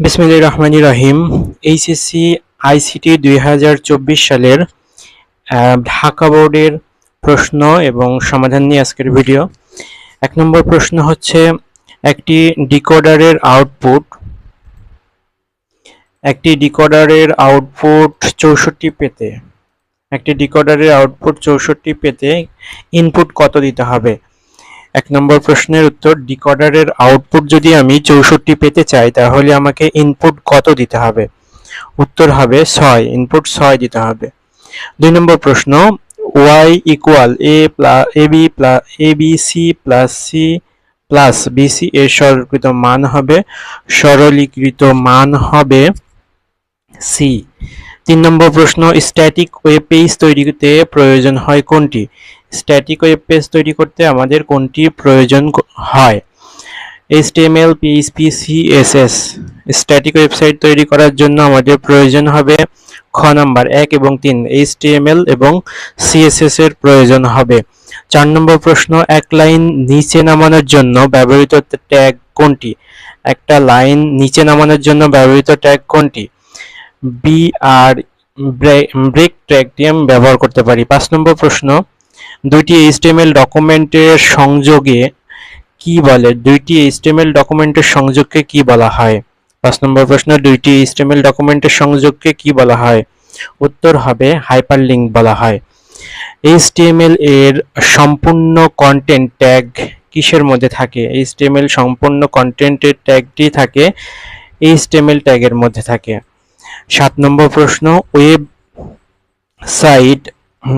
বিসমিল্লাহির রহমানির রহিম। HSC ICT 2024 সালের ঢাকা বোর্ডের প্রশ্ন এবং সমাধান নিয়ে আজকের ভিডিও। 1 নম্বর প্রশ্ন হচ্ছে একটি ডিকোডারের আউটপুট 64 পেতে ইনপুট কত দিতে হবে? 1 নম্বর প্রশ্নের উত্তর, ডিকোডারের আউটপুট যদি আমি 64 পেতে চাই তাহলে আমাকে ইনপুট কত দিতে হবে? উত্তর হবে 6, ইনপুট 6 দিতে হবে। 2 নম্বর প্রশ্ন, y equal abc plus c plus bc এর সরলীকৃত মান হবে c। 3 নম্বর প্রশ্ন, স্ট্যাটিক ওয়েব পেজ তৈরিতে প্রয়োজন হয় কোনটি? স্ট্যাটিক ওয়েব পেজ তৈরি করতে আমাদের কোনটি প্রয়োজন হয়? HTML, PHP, CSS। Static website তৈরি করার জন্য আমাদের প্রয়োজন হবে খ নাম্বার 1 এবং 3, HTML এবং CSS এর প্রয়োজন হবে। 4 নম্বর প্রশ্ন, এক লাইন নিচে নামানোর জন্য ব্যবহৃত ট্যাগ কোনটি? একটা লাইন নিচে নামানোর জন্য ব্যবহৃত ট্যাগ কোনটি? BR ব্রেক ট্যাগটি আমি ব্যবহার করতে পারি। 5 নম্বর প্রশ্ন, দুইটি HTML ডকুমেন্টের সংযোগে কি বলে? দুইটি HTML ডকুমেন্টের সংযোগকে কি বলা হয়? 5 নম্বর প্রশ্ন, দুইটি HTML ডকুমেন্টের সংযোগকে কি বলা হয়? উত্তর হবে হাইপারলিংক বলা হয়। HTML এর সম্পূর্ণ কন্টেন্ট ট্যাগ কিসের মধ্যে থাকে? HTML সম্পূর্ণ কন্টেন্টের ট্যাগটি থাকে HTML ট্যাগের মধ্যে থাকে। 7 নম্বর প্রশ্ন,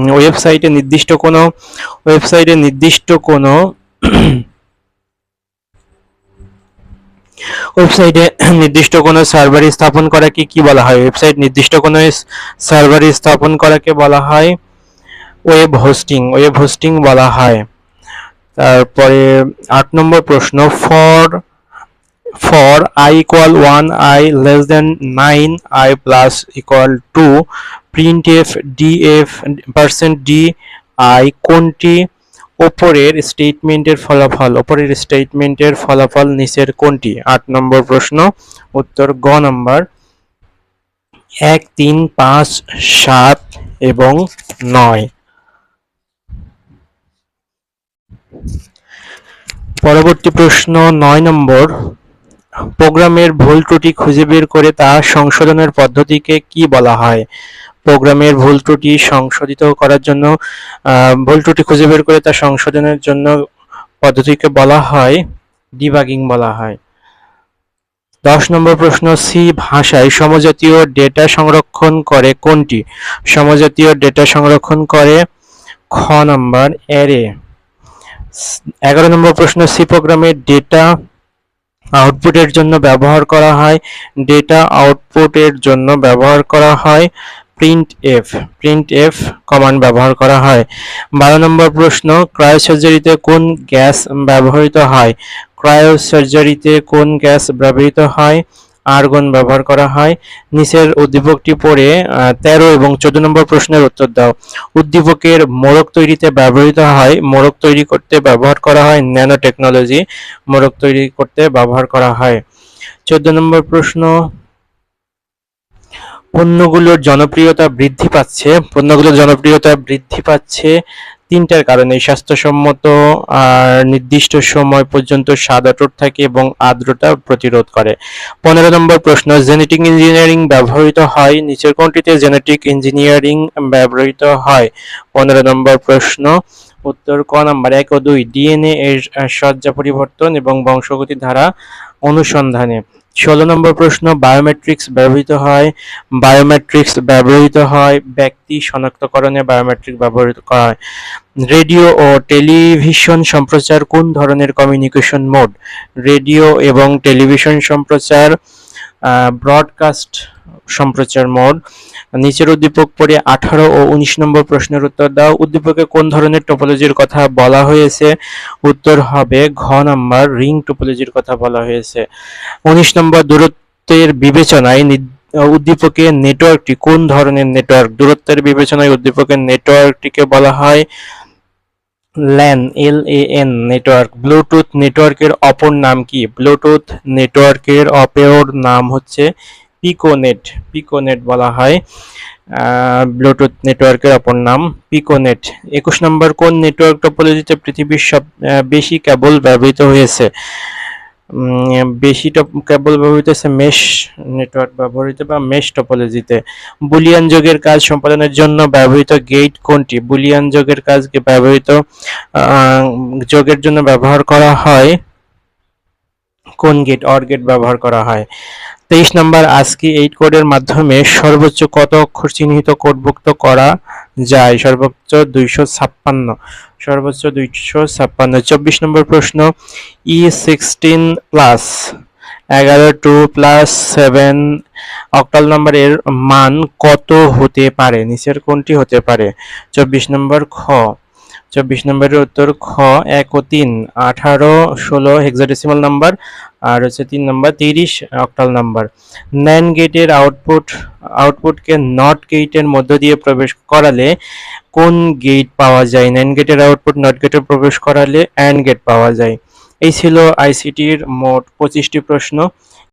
ওয়েবসাইটে নির্দিষ্ট কোনো সার্ভার স্থাপন করাকে কি বলা হয়? নির্দিষ্ট কোনো সার্ভার স্থাপন করাকে বলা হয় ওয়েব হোস্টিং বলা হয়। তারপরে 8 নম্বর প্রশ্ন, for I equal 1, I less than 9, I plus equal 2, printf %d I কোনটি ওপরের স্টেটমেন্টের ফলাফল নিচের কোনটি? 8 নম্বর প্রশ্ন, উত্তর গ নাম্বার 1, 3, 5, 7 এবং 9। পরবর্তী প্রশ্ন 9 নম্বর, প্রোগ্রামের ভুল ত্রুটি খুঁজে বের করে তা সংশোধনের পদ্ধতিকে কি বলা হয়? প্রোগ্রামের ভুল ত্রুটি খুঁজে বের করে তা সংশোধনের জন্য পদ্ধতিকে বলা হয় ডিবাগিং বলা হয়। 10 নম্বর প্রশ্ন, সি ভাষায় সমজাতীয় ডেটা সংরক্ষণ করে কোনটি? সমজাতীয় ডেটা সংরক্ষণ করে খ নাম্বার অ্যারে। 11 নম্বর প্রশ্ন, সি প্রোগ্রামে ডেটা আউটপুটের জন্য ব্যবহার করা হয় প্রিন্টএফ কমান্ড ব্যবহার করা হয়। 12 নম্বর প্রশ্ন, ক্রায়োসার্জারিতে কোন গ্যাস ব্যবহৃত হয়? আর্গন ব্যবহার করা হয়। নিচের উদ্দীপকটি পড়ে 13 এবং 14 নম্বর প্রশ্নের উত্তর দাও। উদ্দীপকের মোড়ক তৈরিতে মোড়ক তৈরি করতে ব্যবহার করা হয় ন্যানো টেকনোলজি। মোড়ক তৈরি করতে ব্যবহার করা হয়। 14 নম্বর প্রশ্ন, পণ্যগুলোর জনপ্রিয়তা বৃদ্ধি পাচ্ছে তিনটার কারণে: স্বাস্থ্যসম্মত, নির্দিষ্ট সময় পর্যন্ত স্বাদ অটুট থাকে এবং আর্দ্রতা প্রতিরোধ করে। 15 নম্বর প্রশ্ন, জেনেটিক ইঞ্জিনিয়ারিং ব্যবহৃত হয় নিচের কোনটিতে? জেনেটিক ইঞ্জিনিয়ারিং ব্যবহৃত হয় 15 নম্বর প্রশ্ন, উত্তর ক নাম্বার 1 ও 2, ডিএনএ এর সজ্জা পরিবর্তন এবং বংশগতি ধারা অনুসন্ধানে। 16 নম্বর প্রশ্ন, বায়োমেট্রিক্স ব্যবহৃত হয় ব্যক্তি শনাক্তকরণে ব্যবহৃত হয়। রেডিও ও টেলিভিশন সম্প্রচার কোন ধরনের কমিউনিকেশন মোড? রেডিও এবং টেলিভিশন সম্প্রচার ব্রডকাস্ট সম্প্রচার মোড। নিচের উদ্দীপক পড়ে 18 ও 19 নম্বর প্রশ্নের উত্তর দাও। উদ্দীপকে কোন ধরনের টোপোলজির কথা বলা হয়েছে? উত্তর হবে ঘ নাম্বার রিং টোপোলজির কথা বলা হয়েছে। 19 নম্বর, দূরত্বের বিবেচনায় উদ্দীপকে নেটওয়ার্কটি কোন ধরনের নেটওয়ার্ক? দূরত্বের বিবেচনায় উদ্দীপকের নেটওয়ার্কটিকে বলা হয় ল্যান, LAN নেটওয়ার্ক। ব্লুটুথ নেটওয়ার্কের অপর নাম কি? ব্লুটুথ নেটওয়ার্কের অপর নাম হচ্ছে পিকোনেট। পিকোনেট বলা হয় ব্লুটুথ নেটওয়ার্কের অপর নাম পিকোনেট। 21 নম্বর, কোন নেটওয়ার্ক টপোলজিতে পৃথিবীর সব বেশি কেবল ব্যবহৃত হয়েছে? বেশি কেবল ব্যবহৃত হচ্ছে মেশ নেটওয়ার্ক ব্যবহৃত বা মেশ টপোলজিতে। বুলিয়ান যোগের কাজ সম্পাদনের জন্য ব্যবহৃত গেট কোনটি? বুলিয়ান যোগের কাজকে ব্যবহৃত যোগের জন্য ব্যবহার করা হয় কোন গেট? অর গেট ব্যবহার করা হয়। 23 নম্বর, ASCII 8 কোডের মাধ্যমে সর্বোচ্চ কত অক্ষর চিহ্নিত কোডভুক্ত করা যায়? সর্বোচ্চ 256। সর্বোচ্চ 256। 24 নম্বর প্রশ্ন, E16 প্লাস 11 2 প্লাস 7 অক্টাল নম্বরের মান কত হতে পারে? নিচের কোনটি হতে পারে? 24 নম্বর খ। 24 নম্বরের উত্তর খ 1 ও 3। 18 16 হেক্সাডেসিমাল নাম্বার, আর হচ্ছে 3 নাম্বার 30 অক্টাল নাম্বার। ন্যান্ড গেটের আউটপুটকে নট গেটের মধ্য দিয়ে প্রবেশ করালে কোন গেট পাওয়া যায়? ন্যান্ড গেটের আউটপুট নট গেটে প্রবেশ করালে অ্যান্ড গেট পাওয়া যায়। এই ছিল আইসিটির মোট 25টি প্রশ্ন।